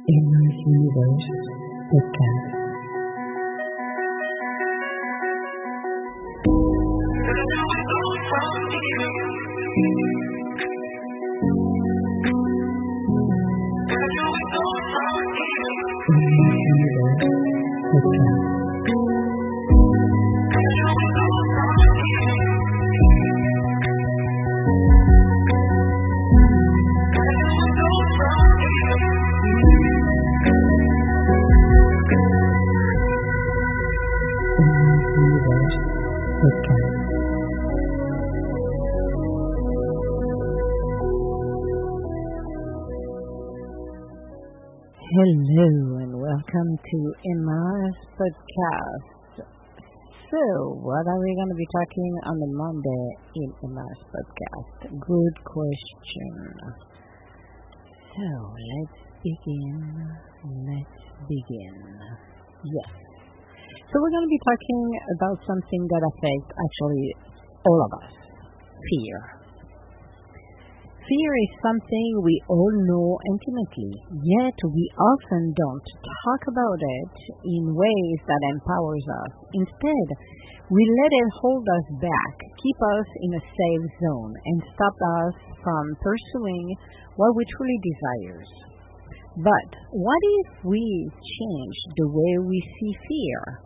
Universe Podcast. Hello and welcome to Emma's podcast. So, what are we going to be talking on the Monday in Emma's podcast? Good question. So, let's begin. Yes. So, we're going to be talking about something that affects actually all of us. Fear. Fear is something we all know intimately, yet we often don't talk about it in ways that empowers us. Instead, we let it hold us back, keep us in a safe zone, and stop us from pursuing what we truly desire. But what if we change the way we see fear?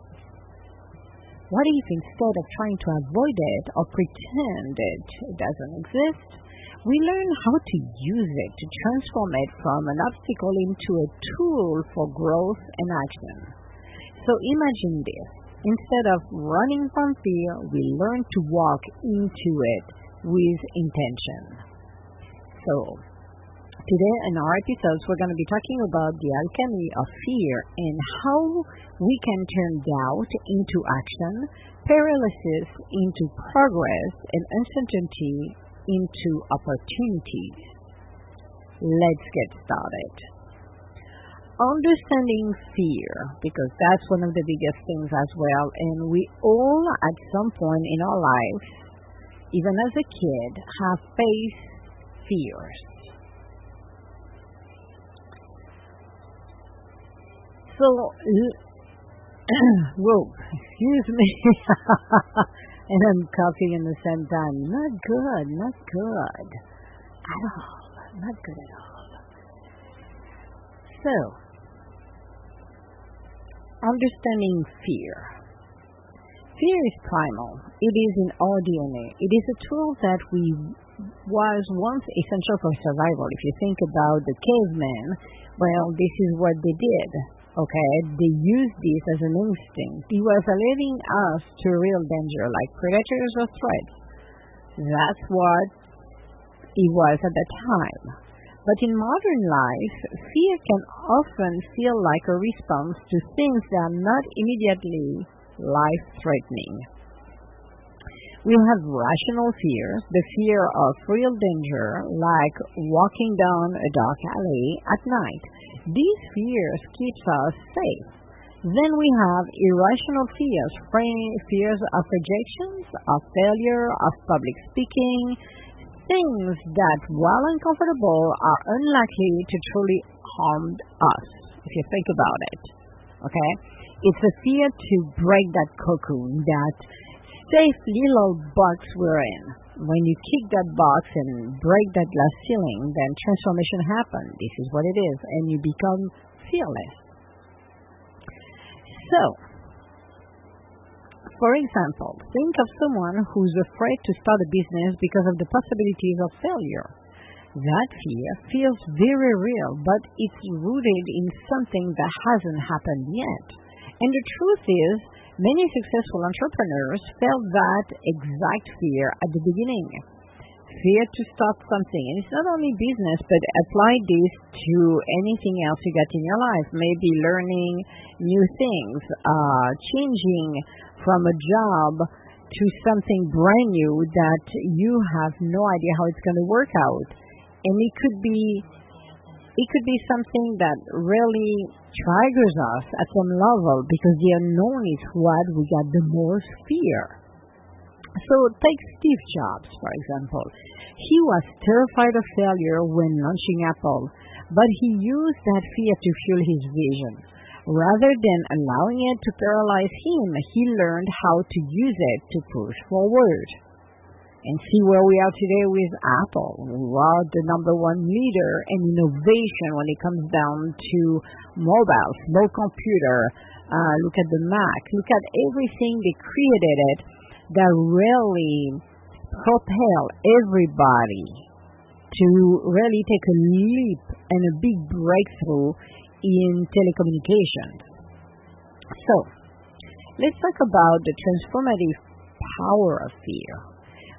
What if instead of trying to avoid it or pretend it doesn't exist, we learn how to use it to transform it from an obstacle into a tool for growth and action? So imagine this. Instead of running from fear, we learn to walk into it with intention. So today in our episodes, we're going to be talking about the alchemy of fear and how we can turn doubt into action, paralysis into progress, and uncertainty into opportunities. Let's get started. Understanding fear, because that's one of the biggest things as well, and we all at some point in our lives, even as a kid, have faced fears. So, whoa, excuse me. And I'm coughing in the same time. Not good at all. Not good at all. So, understanding fear. Fear is primal. It is in our DNA. It is a tool that was once essential for survival. If you think about the cavemen, well, this is what they did. Okay, they used this as an instinct. It was alerting us to real danger, like predators or threats. That's what it was at the time. But in modern life, fear can often feel like a response to things that are not immediately life-threatening. We have rational fears, the fear of real danger, like walking down a dark alley at night. These fears keep us safe. Then we have irrational fears, fears of rejections, of failure, of public speaking, things that, while uncomfortable, are unlikely to truly harm us, if you think about it. Okay? It's a fear to break that cocoon, that safe little box we're in. When you kick that box and break that glass ceiling, then transformation happens. This is what it is, and you become fearless. So, for example, think of someone who's afraid to start a business because of the possibilities of failure. That fear feels very real, but it's rooted in something that hasn't happened yet. And the truth is, many successful entrepreneurs felt that exact fear at the beginning. Fear to start something. And it's not only business, but apply this to anything else you got in your life. Maybe learning new things, changing from a job to something brand new that you have no idea how it's going to work out. And it could be something that really triggers us at some level, because the unknown is what we got the most fear. So take Steve Jobs, for example. He was terrified of failure when launching Apple, but he used that fear to fuel his vision. Rather than allowing it to paralyze him, he learned how to use it to push forward. And see where we are today with Apple. We are the number one leader in innovation when it comes down to mobile, small computer. Look at the Mac. Look at everything they created it that really propel everybody to really take a leap and a big breakthrough in telecommunications. So, let's talk about the transformative power of fear.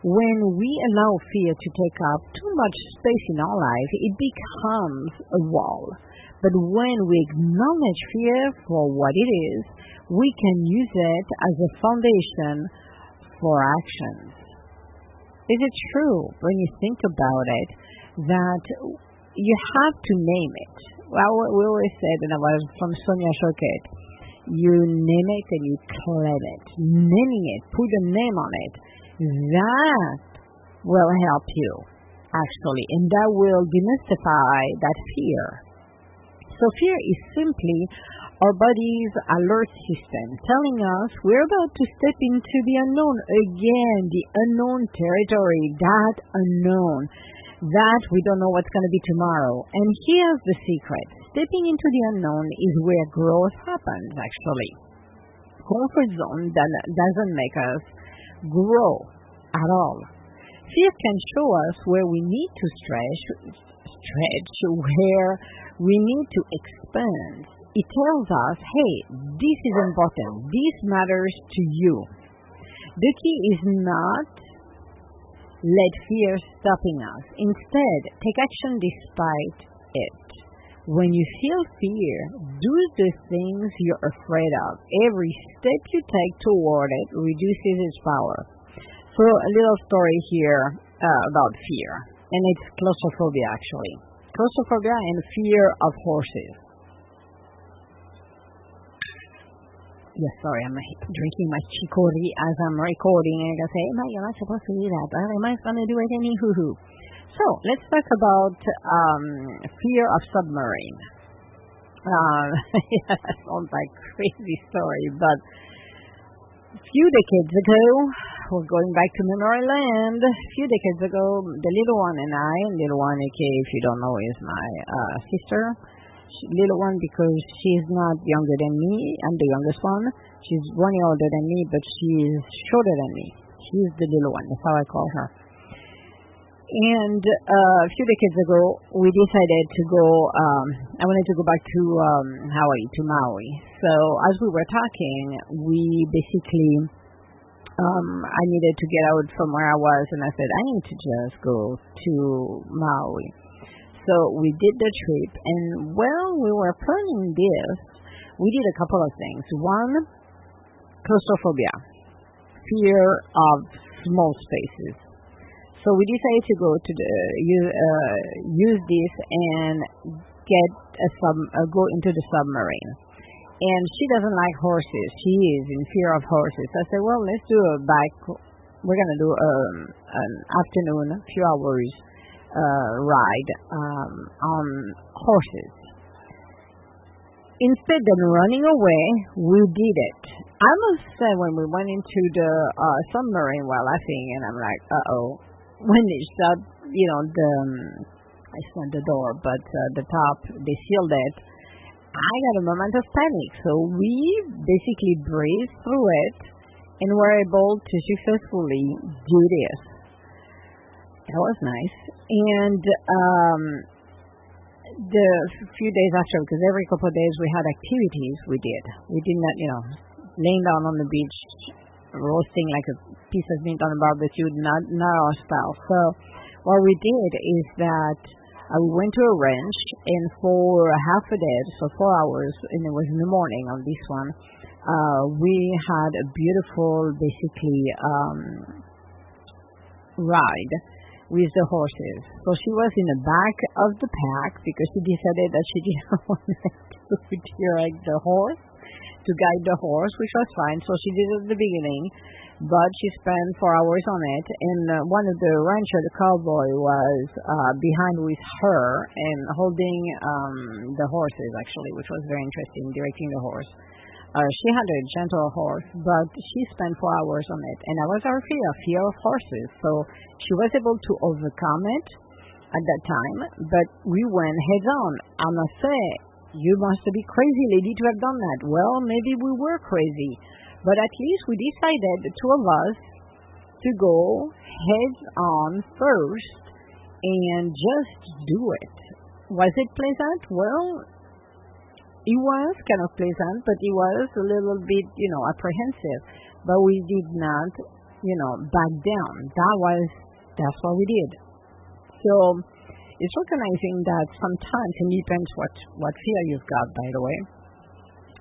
When we allow fear to take up too much space in our life, it becomes a wall. But when we acknowledge fear for what it is, we can use it as a foundation for actions. Is it true, when you think about it, that you have to name it? Well, we always said, and I was from Sonia Choquette, you name it and you claim it. Naming it, put a name on it. That will help you, actually, and that will demystify that fear. So fear is simply our body's alert system telling us we're about to step into the unknown. Again, the unknown territory, that unknown, that we don't know what's going to be tomorrow. And here's the secret. Stepping into the unknown is where growth happens, actually. Comfort zone doesn't make us grow at all. Fear can show us where we need to stretch, where we need to expand. It tells us, hey, this is important. This matters to you. The key is not let fear stopping us. Instead, take action despite it. When you feel fear, do the things you're afraid of. Every step you take toward it reduces its power. So a little story here about fear, and it's claustrophobia actually. Claustrophobia and fear of horses. Yes, sorry, I'm drinking my chicory as I'm recording, and I can say, hey, Mike, you're not supposed to do that, but am I going to do it anywho? So let's talk about fear of submarine. Yeah, that sounds like a crazy story, but a few decades ago, we're going back to memory land. A few decades ago, the little one and I, little one, aka if you don't know, is my sister. Little one because she's not younger than me. I'm the youngest one. She's 1 year older than me, but she's shorter than me. She's the little one. That's how I call her. And a few decades ago, we decided to go, I wanted to go back to Hawaii, to Maui. So as we were talking, we basically, I needed to get out from where I was, and I said, I need to just go to Maui. So we did the trip, and while we were planning this, we did a couple of things. One, claustrophobia, fear of small spaces. So we decided to go to use this and go into the submarine. And she doesn't like horses. She is in fear of horses. So I said, well, let's do we're going to do an afternoon, a few hours ride on horses. Instead of running away, we did it. I must say, when we went into the submarine, while laughing, and I'm like, uh-oh. When they shut, it's not the door, but the top, they sealed it, I got a moment of panic. So we basically breezed through it and were able to successfully do this. That was nice. And the few days after, because every couple of days we had activities we did. We did not, laying down on the beach, roasting like a piece of meat on a barbecue, not our style. So what we did is that we went to a ranch, and for half a day, so 4 hours, and it was in the morning on this one, we had a beautiful, basically, ride with the horses. So she was in the back of the pack because she decided that she didn't want to direct the horse. to guide the horse, which was fine. So she did it at the beginning, but she spent 4 hours on it. And one of the rancher, the cowboy, was behind with her and holding the horses, actually, which was very interesting, directing the horse. She had a gentle horse, but she spent 4 hours on it. And that was our fear of horses. So she was able to overcome it at that time, but we went heads on. I must say, you must be crazy, lady, to have done that. Well, maybe we were crazy, but at least we decided, the two of us, to go heads on first and just do it. Was it pleasant? Well, it was kind of pleasant, but it was a little bit, apprehensive. But we did not, back down. That's what we did. So it's recognizing that sometimes, and it depends what fear you've got, by the way,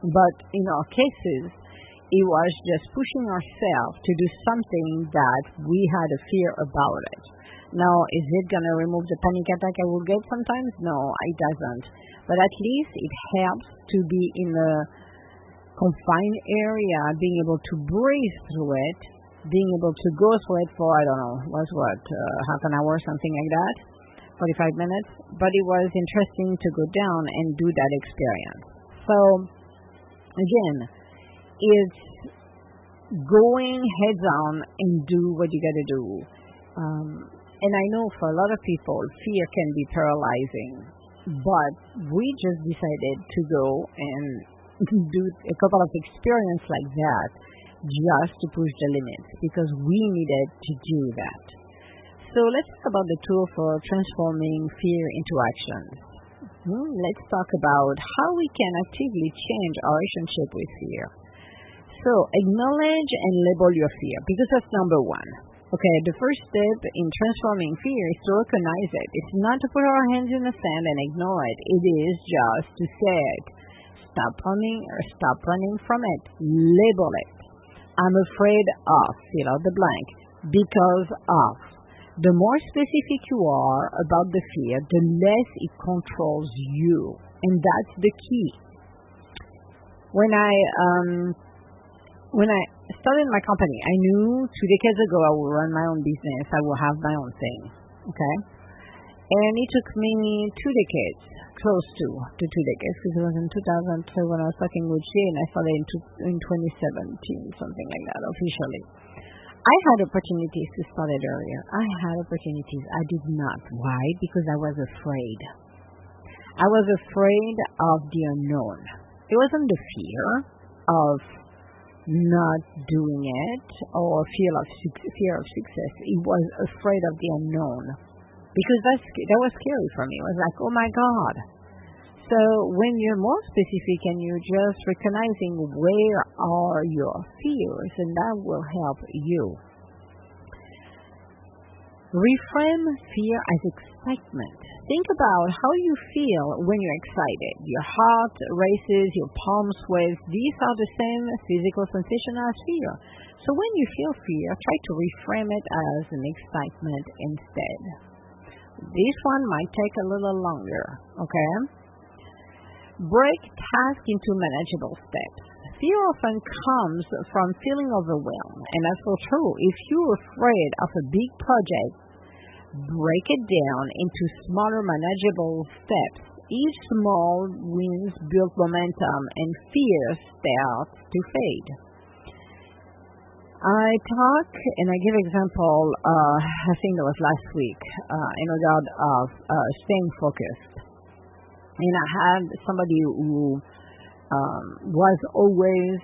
but in our cases, it was just pushing ourselves to do something that we had a fear about it. Now, is it going to remove the panic attack I will get sometimes? No, it doesn't. But at least it helps to be in a confined area, being able to breathe through it, being able to go through it for, half an hour, something like that, 45 minutes. But it was interesting to go down and do that experience. So, again, it's going heads on and do what you got to do. And I know for a lot of people, fear can be paralyzing, but we just decided to go and do a couple of experiences like that just to push the limits because we needed to do that. So let's talk about the tool for transforming fear into action. Let's talk about how we can actively change our relationship with fear. So acknowledge and label your fear because that's number one. Okay, the first step in transforming fear is to recognize it. It's not to put our hands in the sand and ignore it. It is just to say it. Stop running from it. Label it. I'm afraid of, fill out the blank, because of. The more specific you are about the fear, the less it controls you. And that's the key. When I started my company, I knew 2 decades ago I would run my own business. I will have my own thing. Okay? And it took me 2 decades, close to 2 decades, because it was in 2002 when I was talking with Jay, and I started in 2017, something like that, officially. I had opportunities to start it earlier. I had opportunities. I did not. Why? Because I was afraid. I was afraid of the unknown. It wasn't the fear of not doing it or fear of success. It was afraid of the unknown because that was scary for me. It was like, oh my God. So when you're more specific and you're just recognizing where are your fears, and that will help you. Reframe fear as excitement. Think about how you feel when you're excited. Your heart races, your palms sweat. These are the same physical sensation as fear. So when you feel fear, try to reframe it as an excitement instead. This one might take a little longer, okay? Break tasks into manageable steps. Fear often comes from feeling overwhelmed, and that's so true. If you're afraid of a big project, break it down into smaller manageable steps. Each small wins build momentum, and fear starts to fade. I talk, and I give example, I think that was last week, in regard of staying focused. And I had somebody who was always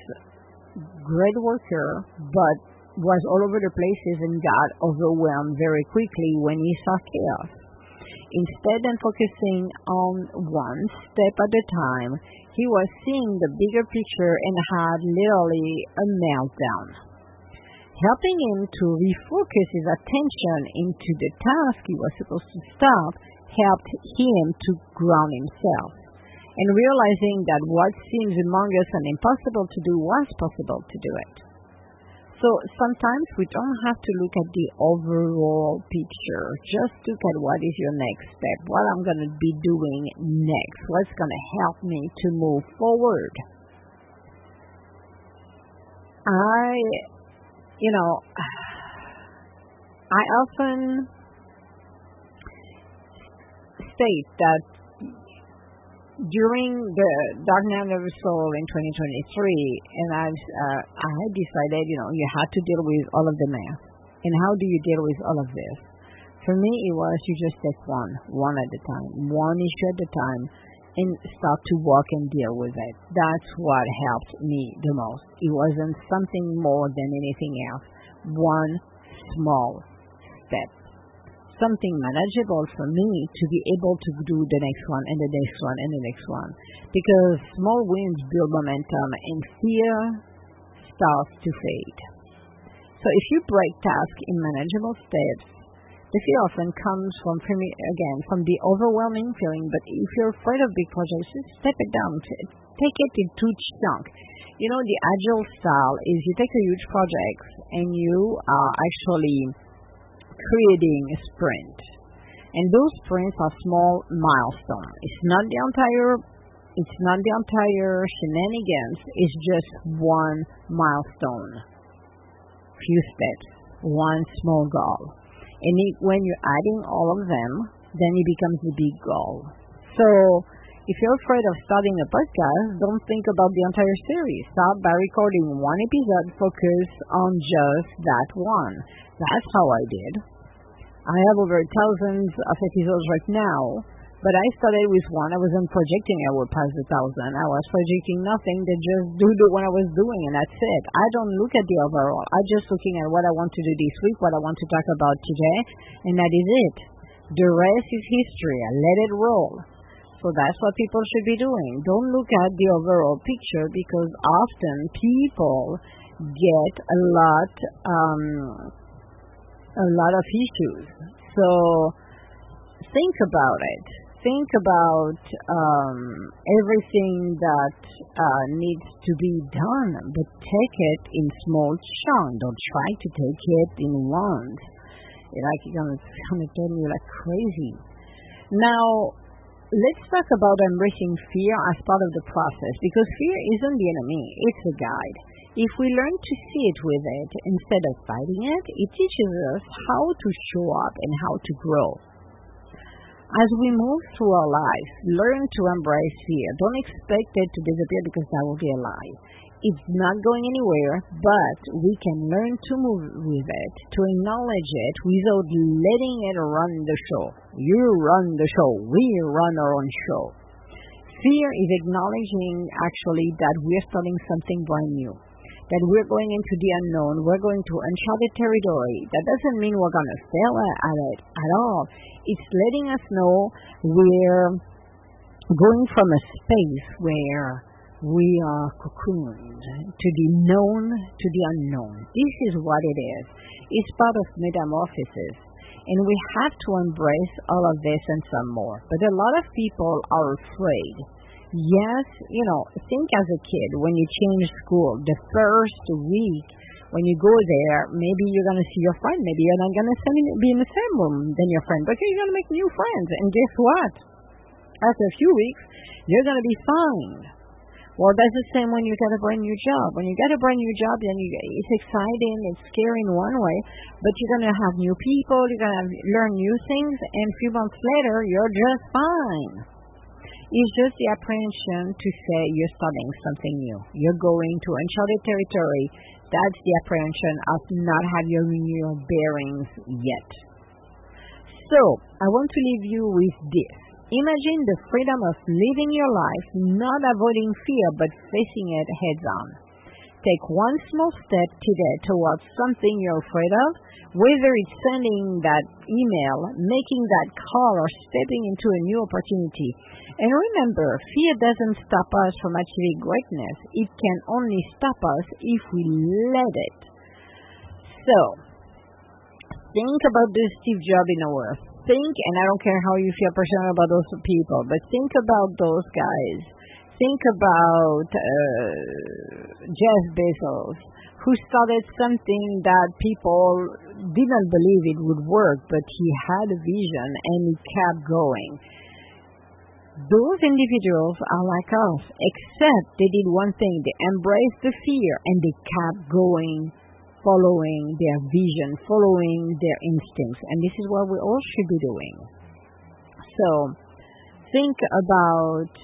great worker, but was all over the places and got overwhelmed very quickly when he saw chaos. Instead of focusing on one step at a time, he was seeing the bigger picture and had literally a meltdown. Helping him to refocus his attention into the task he was supposed to start helped him to ground himself, and realizing that what seems among us an impossible to do was possible to do it. So sometimes we don't have to look at the overall picture. Just look at what is your next step, what I'm going to be doing next, what's going to help me to move forward. I, you know, I often state that during the Dark Night of the Soul in 2023, and I decided, you had to deal with all of the math. And how do you deal with all of this? For me, it was you just take one at a time, one issue at a time, and start to walk and deal with it. That's what helped me the most. It wasn't something more than anything else. One small step. Something manageable for me to be able to do the next one and the next one and the next one. Because small wins build momentum and fear starts to fade. So if you break tasks in manageable steps, the fear often comes from the overwhelming feeling. But if you're afraid of big projects, just step it down. Take it in two chunks. The agile style is you take a huge project and you are actually creating a sprint. And those sprints are small milestones. It's not the entire shenanigans. It's just one milestone. Few steps, one small goal. And when you're adding all of them, then it becomes a big goal. So if you're afraid of starting a podcast, don't think about the entire series. Start by recording one episode, focus on just that one. That's how I did. I have over thousands of episodes right now, but I started with one. I wasn't projecting I would pass 1,000. I was projecting nothing, then just do what I was doing, and that's it. I don't look at the overall. I'm just looking at what I want to do this week, what I want to talk about today, and that is it. The rest is history. I let it roll. So that's what people should be doing. Don't look at the overall picture, because often people get a lot of issues. So think about it. Think about everything that needs to be done, but take it in small chunks. Don't try to take it in once. It's gonna turn you like crazy. Now, let's talk about embracing fear as part of the process, because fear isn't the enemy, it's a guide. If we learn to see it with it instead of fighting it, it teaches us how to show up and how to grow. As we move through our lives, learn to embrace fear. Don't expect it to disappear, because that will be a lie. It's not going anywhere, but we can learn to move with it, to acknowledge it without letting it run the show. You run the show. We run our own show. Fear is acknowledging actually that we're starting something brand new, that we're going into the unknown, we're going to uncharted territory. That doesn't mean we're going to fail at it at all. It's letting us know we're going from a space where we are cocooned to the known, to the unknown. This is what it is. It's part of metamorphosis. And we have to embrace all of this and some more. But a lot of people are afraid. Yes, think as a kid, when you change school, the first week, when you go there, maybe you're going to see your friend. Maybe you're not going to be in the same room than your friend, but you're going to make new friends. And guess what? After a few weeks, you're going to be fine. Well, that's the same when you get a brand new job. When you get a brand new job, then it's exciting, it's scary in one way, but you're going to have new people, you're going to learn new things, and a few months later, you're just fine. It's just the apprehension to say you're starting something new. You're going to uncharted territory. That's the apprehension of not having your bearings yet. So, I want to leave you with this. Imagine the freedom of living your life, not avoiding fear, but facing it heads on. Take one small step today towards something you're afraid of, whether it's sending that email, making that call, or stepping into a new opportunity. And remember, fear doesn't stop us from achieving greatness. It can only stop us if we let it. So, think about this Steve Jobs in a word. Think, and I don't care how you feel personal about those people, but think about those guys. Think about Jeff Bezos, who started something that people didn't believe it would work, but he had a vision and he kept going. Those individuals are like us, except they did one thing. They embraced the fear and they kept going, following their vision, following their instincts. And this is what we all should be doing. So think about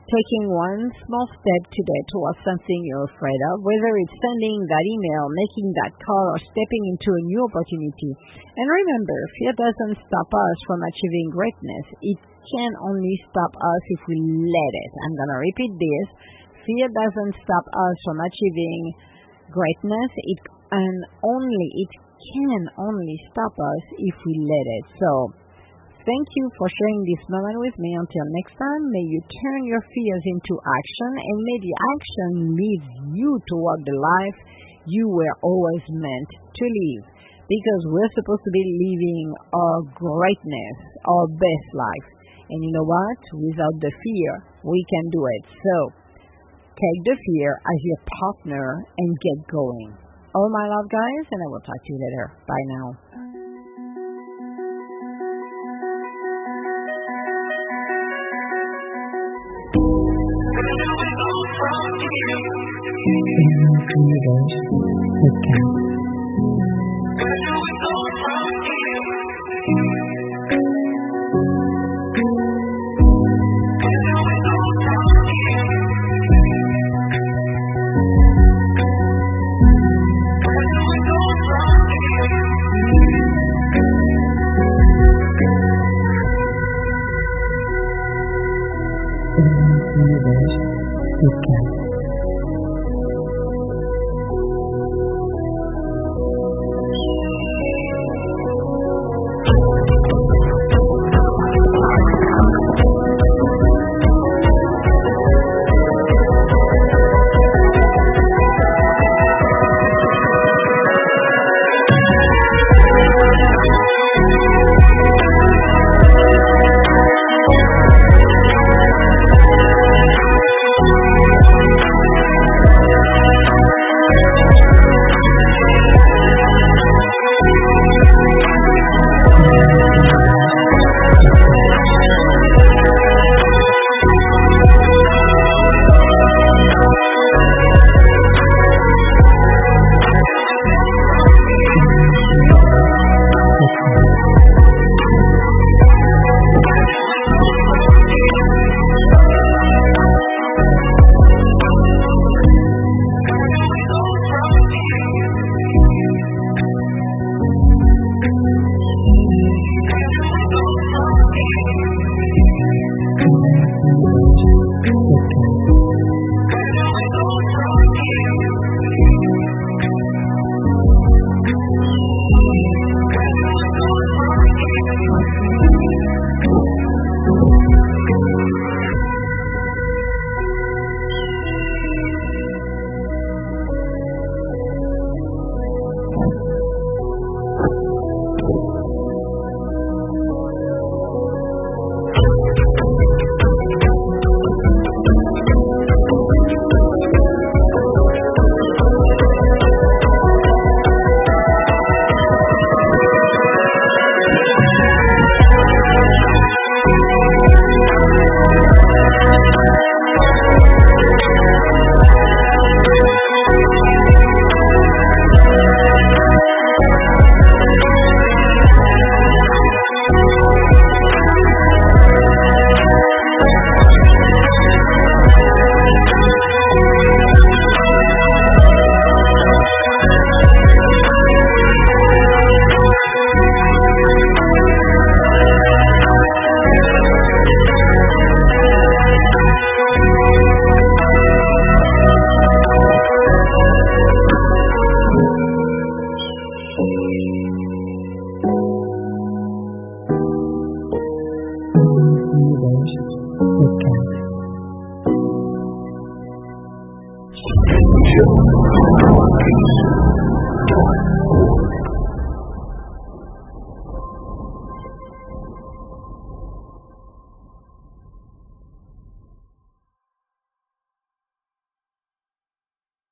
taking one small step today towards something you're afraid of, whether it's sending that email, making that call, or stepping into a new opportunity. And remember, fear doesn't stop us from achieving greatness. It can only stop us if we let it. I'm going to repeat this. Fear doesn't stop us from achieving greatness. It can only stop us if we let it. So, thank you for sharing this moment with me. Until next time, may you turn your fears into action, and may the action lead you toward the life you were always meant to live. Because we're supposed to be living our greatness, our best life. And you know what? Without the fear, we can do it. So, take the fear as your partner and get going. All my love, guys, and I will talk to you later. Bye now. Podcast.